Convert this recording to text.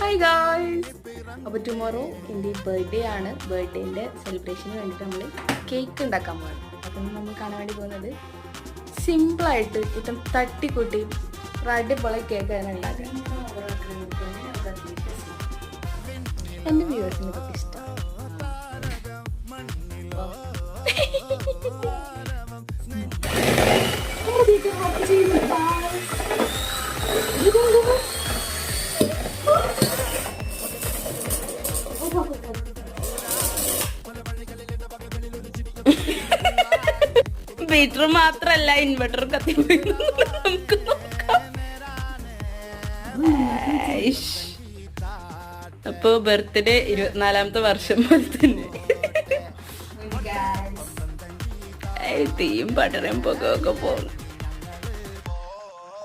Hi guys, അപ്പോൾ tomorrow എൻ്റെ birthday ആണ്. ബർത്ത്ഡേൻ്റെ സെലിബ്രേഷന് വേണ്ടിയിട്ട് നമ്മൾ കേക്ക് ഉണ്ടാക്കാൻ പോകുന്നത്. അപ്പം നമ്മൾ കാണാൻ വേണ്ടി പോകുന്നത് സിമ്പിളായിട്ട് ഇപ്പം തട്ടിക്കൂട്ടി അടിപൊളി കേക്കാണ് ഉണ്ടാക്കുന്നത്. എൻ്റെ വ്യൂവേഴ്സിന് ഇതൊക്കെ ഇഷ്ടം. ബീറ്റർ മാത്രല്ല ഇൻവെർട്ടർ കത്തിപ്പോയി. നമുക്ക് നോക്കാം. അപ്പൊ ബർത്ത്ഡേ 24ാമത്തെ വർഷം പോലെ തന്നെ തീയും പടരം പുകയൊക്കെ പോകുന്നു.